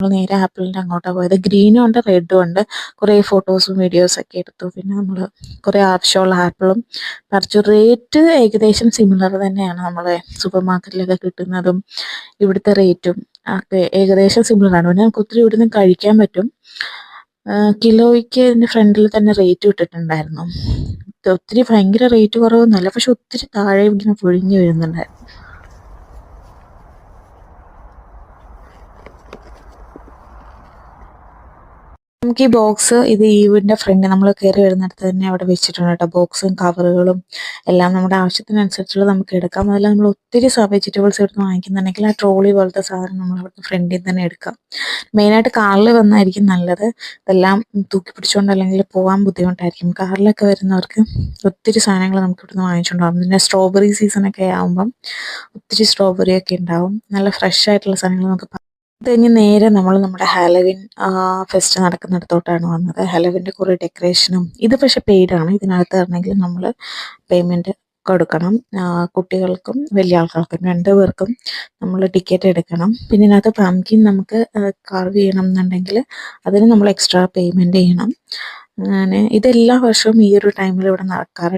നമ്മൾ നേരെ ആപ്പിളിൻ്റെ അങ്ങോട്ടാണ് പോയത്. ഗ്രീനും ഉണ്ട് റെഡും ഉണ്ട്. കുറേ ഫോട്ടോസും വീഡിയോസൊക്കെ എടുത്തു. പിന്നെ നമ്മൾ കുറേ ആവശ്യമുള്ള ആപ്പിളും പറിച്ചു. റേറ്റ് ഏകദേശം സിമിലർ തന്നെയാണ് നമ്മളെ സൂപ്പർ മാർക്കറ്റിലൊക്കെ കിട്ടുന്നതും ഇവിടുത്തെ റേറ്റും ഒക്കെ ഏകദേശം സിമിലറാണ്. പിന്നെ നമുക്ക് ഒത്തിരി ഇവിടുന്ന് കഴിക്കാൻ പറ്റും. കിലോയ്ക്ക് ഇതിൻ്റെ ഫ്രണ്ടിൽ തന്നെ റേറ്റ് ഇട്ടിട്ടുണ്ടായിരുന്നു. ഒത്തിരി ഭയങ്കര റേറ്റ് കുറവൊന്നുമല്ല, പക്ഷെ ഒത്തിരി താഴെ ഇങ്ങനെ പൊഴിഞ്ഞ് വരുന്നുണ്ടായിരുന്നു. നമുക്ക് ഈ ബോക്സ് ഇത് ഈവിൻ്റെ ഫ്രണ്ട് നമ്മൾ കയറി വരുന്നിടത്ത് തന്നെ അവിടെ വെച്ചിട്ടുണ്ട് കേട്ടോ. ബോക്സും കവറുകളും എല്ലാം നമ്മുടെ ആവശ്യത്തിനനുസരിച്ചുള്ള നമുക്ക് എടുക്കാം. അതെല്ലാം നമ്മൾ ഒത്തിരി വെജിറ്റബിൾസ് ഇവിടുന്ന് വാങ്ങിക്കുന്നുണ്ടെങ്കിൽ ആ ട്രോളി പോലത്തെ സാധനം നമ്മൾ അവിടുത്തെ ഫ്രണ്ടിൽ തന്നെ എടുക്കാം. മെയിനായിട്ട് കാറിൽ വന്നായിരിക്കും നല്ലത്. ഇതെല്ലാം തൂക്കി പിടിച്ചുകൊണ്ട് അല്ലെങ്കിൽ പോകാൻ ബുദ്ധിമുട്ടായിരിക്കും. കാറിലൊക്കെ വരുന്നവർക്ക് ഒത്തിരി സാധനങ്ങൾ നമുക്ക് ഇവിടുന്ന് വാങ്ങിച്ചുകൊണ്ടാകും. പിന്നെ സ്ട്രോബെറി സീസണൊക്കെ ആകുമ്പം ഒത്തിരി സ്ട്രോബെറിയൊക്കെ ഉണ്ടാവും. നല്ല ഫ്രഷ് ആയിട്ടുള്ള സാധനങ്ങൾ നമുക്ക് അത് കഴിഞ്ഞ് നേരെ നമ്മൾ നമ്മുടെ ഹാലോവിൻ ഫെസ്റ്റ് നടക്കുന്നിടത്തോട്ടാണ് വന്നത്. ഹാലോവിൻ്റെ കുറേ ഡെക്കറേഷനും ഇത് പക്ഷേ പെയ്ഡാണ്. ഇതിനകത്ത് വരണമെങ്കിൽ നമ്മൾ പേയ്മെൻറ്റ് കൊടുക്കണം. കുട്ടികൾക്കും വലിയ ആൾക്കാർക്കും 2 പേർക്കും നമ്മൾ ടിക്കറ്റ് എടുക്കണം. പിന്നെ ഇതിനകത്ത് പംകിൻ നമുക്ക് കാർവ് ചെയ്യണം എന്നുണ്ടെങ്കിൽ അതിന് നമ്മൾ എക്സ്ട്രാ പേയ്മെൻറ്റ് ചെയ്യണം. അങ്ങനെ ഇതെല്ലാ വർഷവും ഈ ഒരു ടൈമിൽ ഇവിടെ നടക്കാറുണ്ട്.